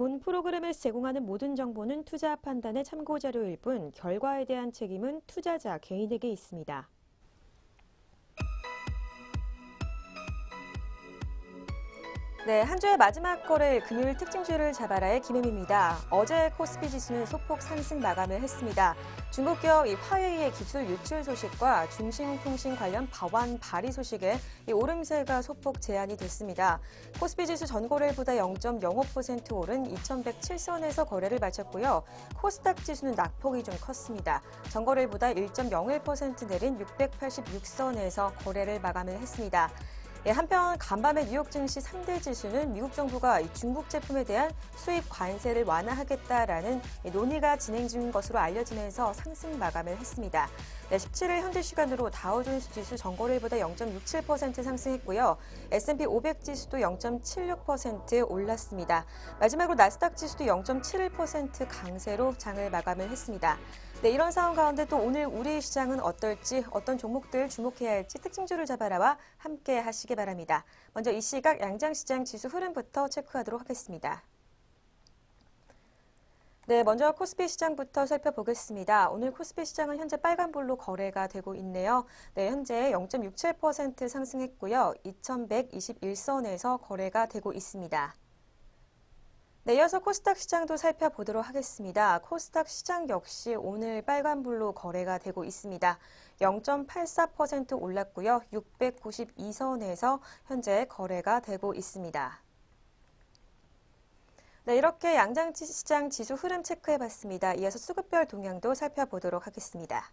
본 프로그램에서 제공하는 모든 정보는 투자 판단의 참고 자료일 뿐 결과에 대한 책임은 투자자 개인에게 있습니다. 네, 한 주의 마지막 거래일 금요일 특징주를 잡아라의 김혜미입니다. 어제 코스피 지수는 소폭 상승 마감을 했습니다. 중국 기업 화웨이의 기술 유출 소식과 중심통신 관련 법안 발의 소식에 오름세가 소폭 제한이 됐습니다. 코스피 지수 전거래일보다 0.05% 오른 2107선에서 거래를 마쳤고요. 코스닥 지수는 낙폭이 좀 컸습니다. 전거래일보다 1.01% 내린 686선에서 거래를 마감을 했습니다. 한편 간밤에 뉴욕 증시 3대 지수는 미국 정부가 중국 제품에 대한 수입 관세를 완화하겠다라는 논의가 진행 중인 것으로 알려지면서 상승 마감을 했습니다. 17일 현지 시간으로 다우존스 지수 전거래일보다 0.67% 상승했고요. S&P 500 지수도 0.76% 올랐습니다. 마지막으로 나스닥 지수도 0.71% 강세로 장을 마감을 했습니다. 네, 이런 상황 가운데 또 오늘 우리 시장은 어떨지, 어떤 종목들 주목해야 할지 특징주를 잡아라와 함께 하시기 바랍니다. 먼저 이 시각 양장시장 지수 흐름부터 체크하도록 하겠습니다. 네, 먼저 코스피 시장부터 살펴보겠습니다. 오늘 코스피 시장은 현재 빨간불로 거래가 되고 있네요. 네, 현재 0.67% 상승했고요. 2121선에서 거래가 되고 있습니다. 네, 이어서 코스닥 시장도 살펴보도록 하겠습니다. 코스닥 시장 역시 오늘 빨간불로 거래가 되고 있습니다. 0.84% 올랐고요. 692선에서 현재 거래가 되고 있습니다. 네, 이렇게 양장시장 지수 흐름 체크해봤습니다. 이어서 수급별 동향도 살펴보도록 하겠습니다.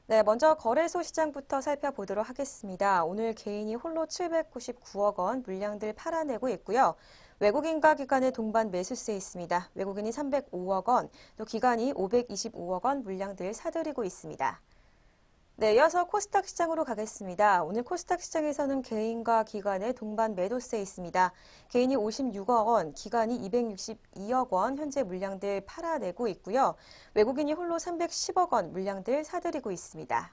네, 먼저 거래소 시장부터 살펴보도록 하겠습니다. 오늘 개인이 홀로 799억 원 물량들 팔아내고 있고요. 외국인과 기관의 동반 매수세 있습니다. 외국인이 305억 원, 또 기관이 525억 원 물량들 사들이고 있습니다. 네, 이어서 코스닥 시장으로 가겠습니다. 오늘 코스닥 시장에서는 개인과 기관의 동반 매도세 있습니다. 개인이 56억 원, 기관이 262억 원 현재 물량들 팔아내고 있고요. 외국인이 홀로 310억 원 물량들 사들이고 있습니다.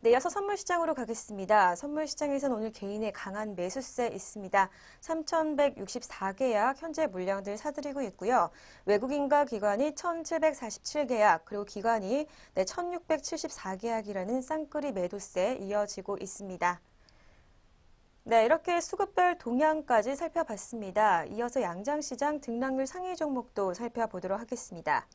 네, 이어서 선물시장으로 가겠습니다. 선물시장에서는 오늘 개인의 강한 매수세 있습니다. 3,164계약 현재 물량들 사들이고 있고요. 외국인과 기관이 1,747계약, 그리고 기관이 1,674계약이라는 쌍끌이 매도세 이어지고 있습니다. 네, 이렇게 수급별 동향까지 살펴봤습니다. 이어서 양장시장 등락률 상위 종목도 살펴보도록 하겠습니다.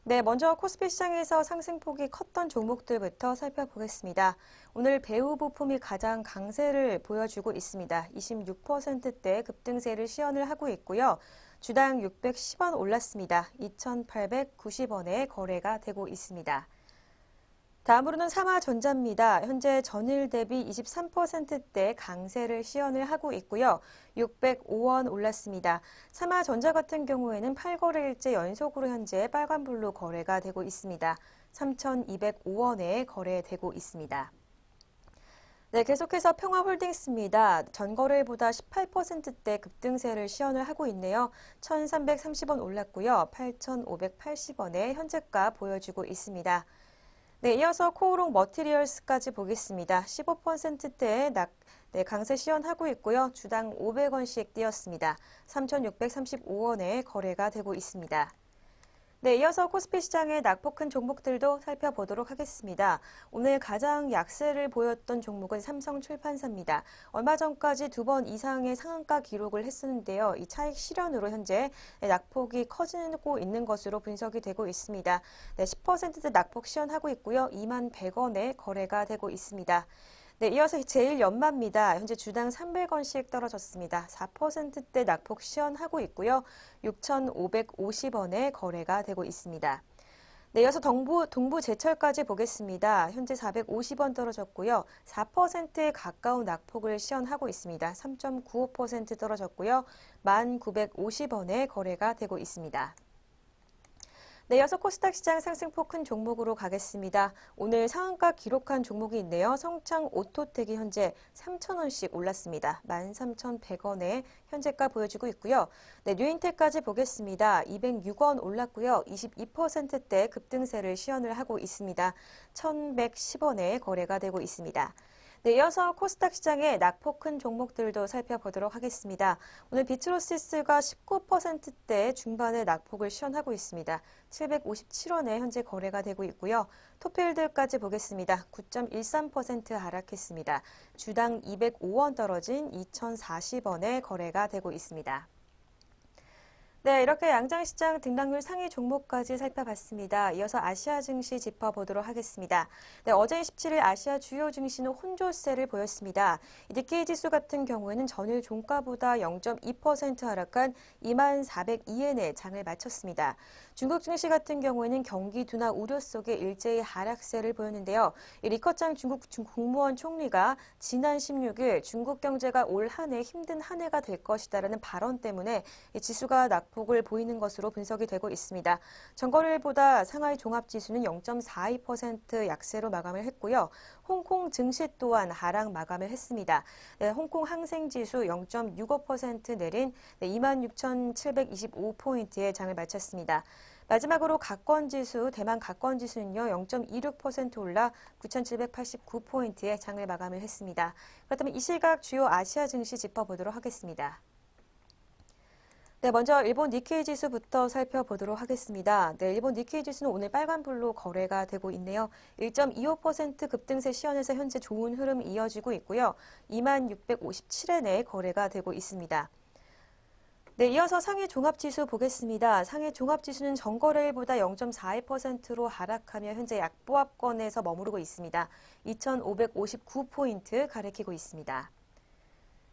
네, 먼저 코스피 시장에서 상승폭이 컸던 종목들부터 살펴보겠습니다. 오늘 배우 부품이 가장 강세를 보여주고 있습니다. 26%대 급등세를 시연을 하고 있고요. 주당 610원 올랐습니다. 2,890원에 거래가 되고 있습니다. 다음으로는 삼화전자입니다. 현재 전일 대비 23%대 강세를 시연을 하고 있고요. 605원 올랐습니다. 삼화전자 같은 경우에는 8거래일째 연속으로 현재 빨간불로 거래가 되고 있습니다. 3,205원에 거래되고 있습니다. 네, 계속해서 평화홀딩스입니다. 전거래일보다 18%대 급등세를 시연을 하고 있네요. 1,330원 올랐고요. 8,580원에 현재가 보여주고 있습니다. 네, 이어서 코오롱 머티리얼스까지 보겠습니다. 15%대의 강세 시연하고 있고요. 주당 500원씩 뛰었습니다. 3,635원에 거래가 되고 있습니다. 네, 이어서 코스피 시장의 낙폭 큰 종목들도 살펴보도록 하겠습니다. 오늘 가장 약세를 보였던 종목은 삼성출판사입니다. 얼마 전까지 2번 이상의 상한가 기록을 했었는데요. 이 차익 실현으로 현재 낙폭이 커지고 있는 것으로 분석이 되고 있습니다. 네, 10%대 낙폭 시현하고 있고요. 21,100원에 거래가 되고 있습니다. 네, 이어서 제일연마입니다. 현재 주당 300원씩 떨어졌습니다. 4%대 낙폭 시현하고 있고요. 6,550원에 거래가 되고 있습니다. 네, 이어서 동부제철까지 보겠습니다. 현재 450원 떨어졌고요. 4%에 가까운 낙폭을 시현하고 있습니다. 3.95% 떨어졌고요. 1,950원에 거래가 되고 있습니다. 네, 이어서 코스닥 시장 상승폭 큰 종목으로 가겠습니다. 오늘 상한가 기록한 종목이 있네요. 성창 오토텍이 현재 3,000원씩 올랐습니다. 13,100원에 현재가 보여주고 있고요. 네, 뉴인텍까지 보겠습니다. 206원 올랐고요. 22%대 급등세를 시연을 하고 있습니다. 1,110원에 거래가 되고 있습니다. 네, 이어서 코스닥 시장의 낙폭 큰 종목들도 살펴보도록 하겠습니다. 오늘 비트로시스가 19%대 중반의 낙폭을 시현하고 있습니다. 757원에 현재 거래가 되고 있고요. 토필드까지 보겠습니다. 9.13% 하락했습니다. 주당 205원 떨어진 2,040원에 거래가 되고 있습니다. 네, 이렇게 양장시장 등락률 상위 종목까지 살펴봤습니다. 이어서 아시아 증시 짚어보도록 하겠습니다. 네, 어제 27일 아시아 주요 증시는 혼조세를 보였습니다. 니케이 지수 같은 경우에는 전일 종가보다 0.2% 하락한 2402엔에 장을 마쳤습니다. 중국 증시 같은 경우에는 경기 둔화 우려 속에 일제히 하락세를 보였는데요. 리커창 중국 국무원 총리가 지난 16일 중국 경제가 올 한 해 힘든 한 해가 될 것이다라는 발언 때문에 지수가 낙폭을 보이는 것으로 분석이 되고 있습니다. 전거래일보다 상하이 종합지수는 0.42% 약세로 마감을 했고요. 홍콩 증시 또한 하락 마감을 했습니다. 네, 홍콩 항생지수 0.65% 내린 26,725포인트의 장을 마쳤습니다. 마지막으로 각권지수, 대만 각권지수는요, 0.26% 올라 9,789포인트의 장을 마감을 했습니다. 그렇다면 이 시각 주요 아시아 증시 짚어보도록 하겠습니다. 네, 먼저 일본 니케이 지수부터 살펴보도록 하겠습니다. 네, 일본 니케이 지수는 오늘 빨간불로 거래가 되고 있네요. 1.25% 급등세 시현에서 현재 좋은 흐름이 이어지고 있고요. 2657엔에 거래가 되고 있습니다. 네, 이어서 상해 종합지수 보겠습니다. 상해 종합지수는 전거래일보다 0.42%로 하락하며 현재 약보합권에서 머무르고 있습니다. 2,559포인트 가리키고 있습니다.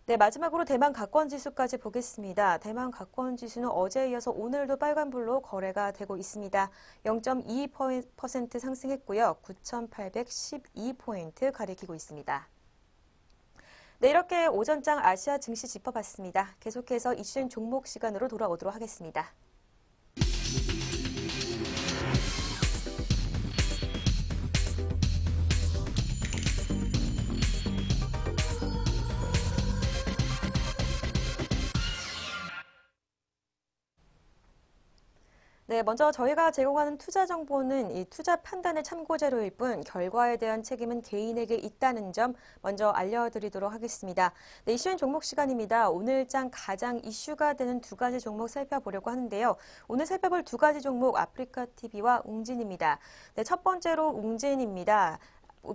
네, 마지막으로 대만 각권지수까지 보겠습니다. 대만 각권지수는 어제에 이어서 오늘도 빨간불로 거래가 되고 있습니다. 0.22% 상승했고요. 9,812포인트 가리키고 있습니다. 네, 이렇게 오전장 아시아 증시 짚어봤습니다. 계속해서 이슈인 종목 시간으로 돌아오도록 하겠습니다. 네, 먼저 저희가 제공하는 투자 정보는 이 투자 판단의 참고 자료일 뿐 결과에 대한 책임은 개인에게 있다는 점 먼저 알려드리도록 하겠습니다. 네, 이슈인 종목 시간입니다. 오늘장 가장 이슈가 되는 두 가지 종목 살펴보려고 하는데요. 오늘 살펴볼 두 가지 종목 아프리카TV와 웅진입니다. 네, 첫 번째로 웅진입니다.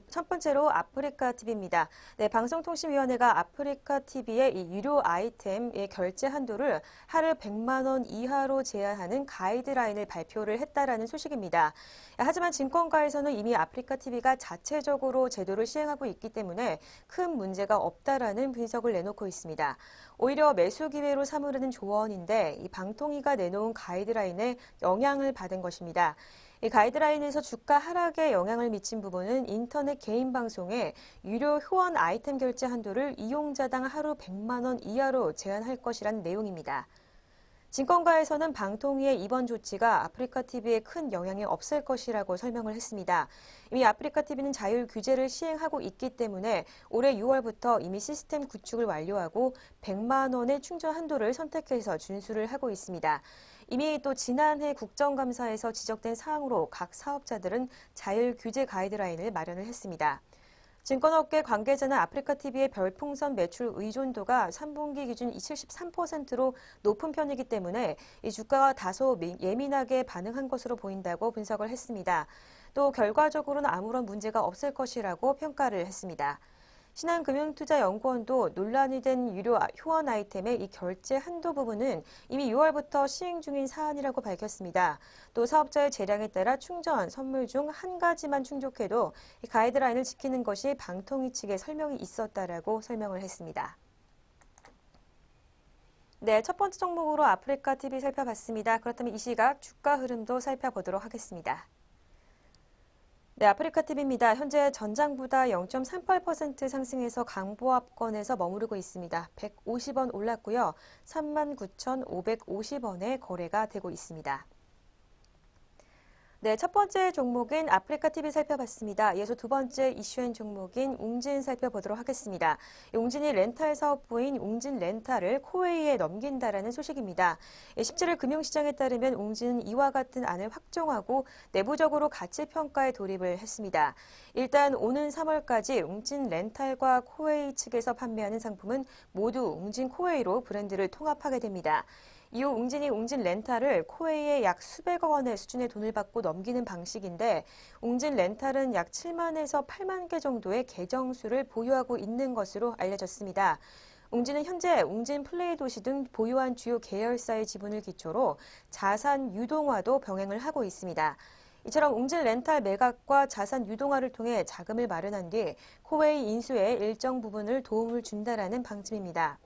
첫 번째로 아프리카TV입니다. 네, 방송통신위원회가 아프리카TV의 이 유료 아이템의 결제 한도를 하루 100만 원 이하로 제한하는 가이드라인을 발표를 했다라는 소식입니다. 하지만 증권가에서는 이미 아프리카TV가 자체적으로 제도를 시행하고 있기 때문에 큰 문제가 없다라는 분석을 내놓고 있습니다. 오히려 매수 기회로 삼으려는 조언인데 이 방통위가 내놓은 가이드라인에 영향을 받은 것입니다. 이 가이드라인에서 주가 하락에 영향을 미친 부분은 인터넷 개인 방송에 유료 후원 아이템 결제 한도를 이용자당 하루 100만 원 이하로 제한할 것이라는 내용입니다. 증권가에서는 방통위의 이번 조치가 아프리카TV에 큰 영향이 없을 것이라고 설명을 했습니다. 이미 아프리카TV는 자율 규제를 시행하고 있기 때문에 올해 6월부터 이미 시스템 구축을 완료하고 100만 원의 충전 한도를 선택해서 준수를 하고 있습니다. 이미 또 지난해 국정감사에서 지적된 사항으로 각 사업자들은 자율 규제 가이드라인을 마련을 했습니다. 증권업계 관계자는 아프리카TV의 별풍선 매출 의존도가 3분기 기준 73%로 높은 편이기 때문에 이 주가가 다소 예민하게 반응한 것으로 보인다고 분석을 했습니다. 또 결과적으로는 아무런 문제가 없을 것이라고 평가를 했습니다. 신한금융투자연구원도 논란이 된 유료 후원 아이템의 이 결제 한도 부분은 이미 6월부터 시행 중인 사안이라고 밝혔습니다. 또 사업자의 재량에 따라 충전, 선물 중 한 가지만 충족해도 이 가이드라인을 지키는 것이 방통위 측의 설명이 있었다라고 설명을 했습니다. 네, 첫 번째 종목으로 아프리카TV 살펴봤습니다. 그렇다면 이 시각 주가 흐름도 살펴보도록 하겠습니다. 네, 아프리카TV입니다. 현재 전장보다 0.38% 상승해서 강보합권에서 머무르고 있습니다. 150원 올랐고요. 39,550원에 거래가 되고 있습니다. 네, 첫 번째 종목인 아프리카 TV 살펴봤습니다. 이어서 두 번째 이슈엔 종목인 웅진 살펴보도록 하겠습니다. 웅진이 렌탈 사업부인 웅진 렌탈을 코웨이에 넘긴다라는 소식입니다. 17일 금융시장에 따르면 웅진은 이와 같은 안을 확정하고 내부적으로 가치 평가에 돌입을 했습니다. 일단 오는 3월까지 웅진 렌탈과 코웨이 측에서 판매하는 상품은 모두 웅진 코웨이로 브랜드를 통합하게 됩니다. 이후 웅진이 웅진 렌탈을 코웨이에 약 수백억 원의 수준의 돈을 받고 넘기는 방식인데 웅진 렌탈은 약 7만에서 8만 개 정도의 계정수를 보유하고 있는 것으로 알려졌습니다. 웅진은 현재 웅진 플레이 도시 등 보유한 주요 계열사의 지분을 기초로 자산 유동화도 병행을 하고 있습니다. 이처럼 웅진 렌탈 매각과 자산 유동화를 통해 자금을 마련한 뒤 코웨이 인수에 일정 부분을 도움을 준다라는 방침입니다.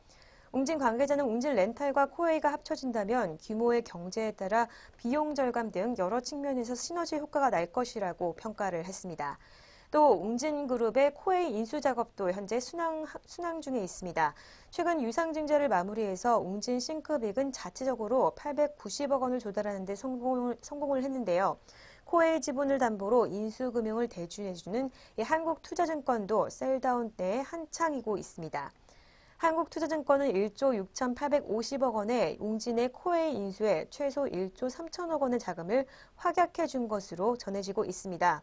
웅진 관계자는 웅진 렌탈과 코웨이가 합쳐진다면 규모의 경제에 따라 비용 절감 등 여러 측면에서 시너지 효과가 날 것이라고 평가를 했습니다. 또 웅진그룹의 코웨이 인수 작업도 현재 순항 중에 있습니다. 최근 유상증자를 마무리해서 웅진 싱크빅은 자체적으로 890억 원을 조달하는 데 성공을 했는데요. 코웨이 지분을 담보로 인수금융을 대주해주는 한국투자증권도 셀다운에 한창이고 있습니다. 한국투자증권은 1조 6,850억 원의 웅진의 코웨이 인수에 최소 1조 3천억 원의 자금을 확약해 준 것으로 전해지고 있습니다.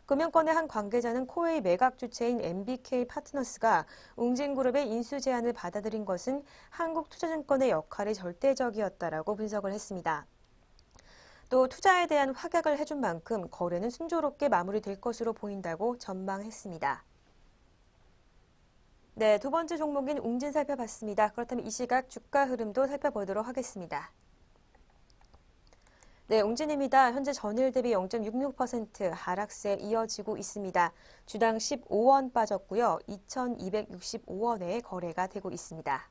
금융권의 한 관계자는 코웨이 매각 주체인 MBK 파트너스가 웅진그룹의 인수 제안을 받아들인 것은 한국투자증권의 역할이 절대적이었다라고 분석을 했습니다. 또 투자에 대한 확약을 해준 만큼 거래는 순조롭게 마무리될 것으로 보인다고 전망했습니다. 네, 두 번째 종목인 웅진 살펴봤습니다. 그렇다면 이 시각 주가 흐름도 살펴보도록 하겠습니다. 네, 웅진입니다. 현재 전일 대비 0.66% 하락세 이어지고 있습니다. 주당 15원 빠졌고요. 2,265원에 거래가 되고 있습니다.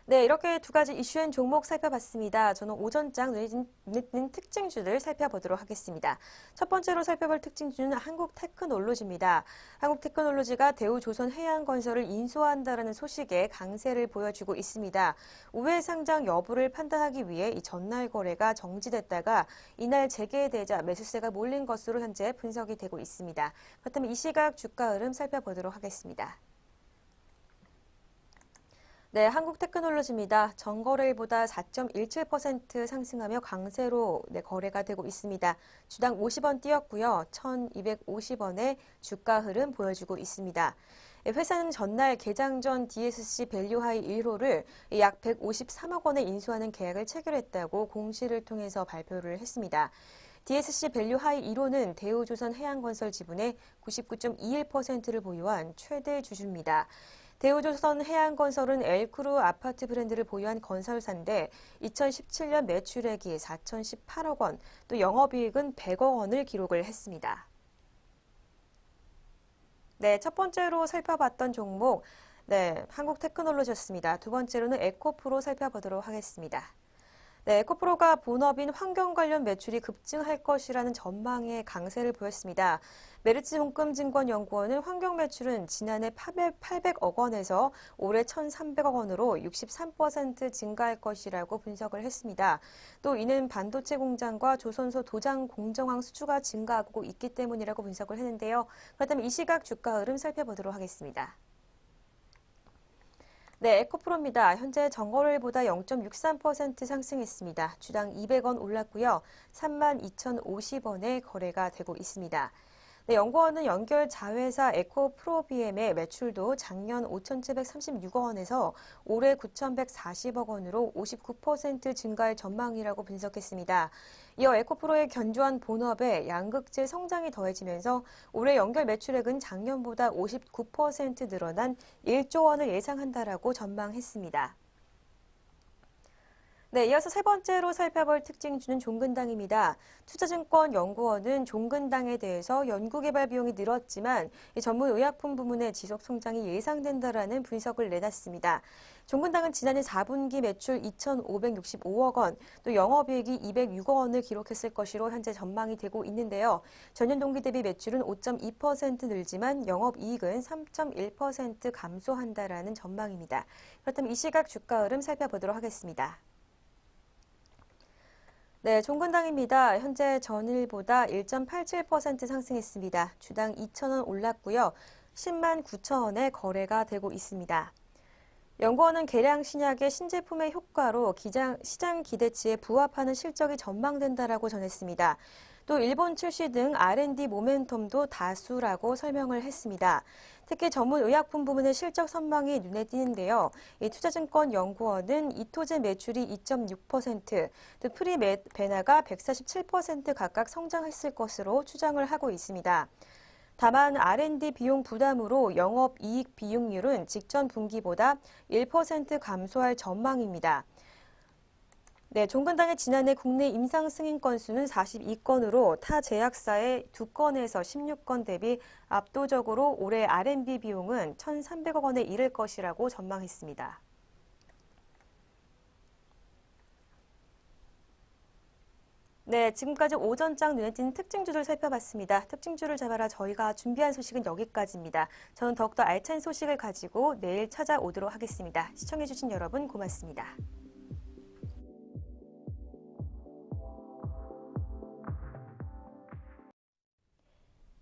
네, 이렇게 두 가지 이슈엔 종목 살펴봤습니다. 저는 오전장 눈에 띄는 특징주들 살펴보도록 하겠습니다. 첫 번째로 살펴볼 특징주는 한국테크놀로지입니다. 한국테크놀로지가 대우조선해양건설을 인수한다라는 소식에 강세를 보여주고 있습니다. 우회 상장 여부를 판단하기 위해 이 전날 거래가 정지됐다가 이날 재개되자 매수세가 몰린 것으로 현재 분석이 되고 있습니다. 그렇다면 이 시각 주가 흐름 살펴보도록 하겠습니다. 네, 한국테크놀로지입니다. 전거래일보다 4.17% 상승하며 강세로 거래가 되고 있습니다. 주당 50원 뛰었고요. 1,250원의 주가 흐름 보여주고 있습니다. 회사는 전날 개장 전 DSC 밸류하이 1호를 약 153억 원에 인수하는 계약을 체결했다고 공시를 통해서 발표를 했습니다. DSC 밸류하이 1호는 대우조선해양건설 지분의 99.21%를 보유한 최대 주주입니다. 대우조선해양건설은 엘크루 아파트 브랜드를 보유한 건설사인데 2017년 매출액이 4,018억 원, 또 영업이익은 100억 원을 기록을 했습니다. 네, 첫 번째로 살펴봤던 종목, 네, 한국테크놀로지였습니다. 두 번째로는 에코프로 살펴보도록 하겠습니다. 네, 에코프로가 본업인 환경 관련 매출이 급증할 것이라는 전망에 강세를 보였습니다. 메리츠 종금증권연구원은 환경 매출은 지난해 800억 원에서 올해 1,300억 원으로 63% 증가할 것이라고 분석을 했습니다. 또 이는 반도체 공장과 조선소 도장 공정황 수주가 증가하고 있기 때문이라고 분석을 했는데요. 그렇다면 이 시각 주가 흐름 살펴보도록 하겠습니다. 네, 에코프로입니다. 현재 전거래일보다 0.63% 상승했습니다. 주당 200원 올랐고요. 32,050원에 거래가 되고 있습니다. 네, 연구원은 연결 자회사 에코프로비엠의 매출도 작년 5,736억 원에서 올해 9,140억 원으로 59% 증가할 전망이라고 분석했습니다. 이어 에코프로의 견조한 본업에 양극재 성장이 더해지면서 올해 연결 매출액은 작년보다 59% 늘어난 1조 원을 예상한다라고 전망했습니다. 네, 이어서 세 번째로 살펴볼 특징주는 종근당입니다. 투자증권연구원은 종근당에 대해서 연구개발 비용이 늘었지만 전문 의약품 부문의 지속 성장이 예상된다라는 분석을 내놨습니다. 종근당은 지난해 4분기 매출 2,565억 원, 또 영업이익이 206억 원을 기록했을 것으로 현재 전망이 되고 있는데요. 전년 동기 대비 매출은 5.2% 늘지만 영업이익은 3.1% 감소한다라는 전망입니다. 그렇다면 이 시각 주가 흐름 살펴보도록 하겠습니다. 네, 종근당입니다. 현재 전일보다 1.87% 상승했습니다. 주당 2,000원 올랐고요. 10만 9천 원에 거래가 되고 있습니다. 연구원은 계량 신약의 신제품의 효과로 시장 기대치에 부합하는 실적이 전망된다라고 전했습니다. 또 일본 출시 등 R&D 모멘텀도 다수라고 설명을 했습니다. 특히 전문 의약품 부문의 실적 선망이 눈에 띄는데요. 이 투자증권 연구원은 이토제 매출이 2.6%, 또 프리 베나가 147% 각각 성장했을 것으로 추정을 하고 있습니다. 다만 R&D 비용 부담으로 영업이익 비용률은 직전 분기보다 1% 감소할 전망입니다. 네, 종근당의 지난해 국내 임상 승인 건수는 42건으로 타 제약사의 2건에서 16건 대비 압도적으로 올해 R&D 비용은 1,300억 원에 이를 것이라고 전망했습니다. 네, 지금까지 오전장 눈에 띄는 특징주를 살펴봤습니다. 특징주를 잡아라 저희가 준비한 소식은 여기까지입니다. 저는 더욱더 알찬 소식을 가지고 내일 찾아오도록 하겠습니다. 시청해주신 여러분 고맙습니다.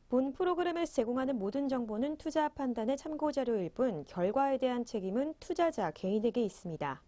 본 프로그램에서 제공하는 모든 정보는 투자 판단의 참고 자료일 뿐 결과에 대한 책임은 투자자 개인에게 있습니다.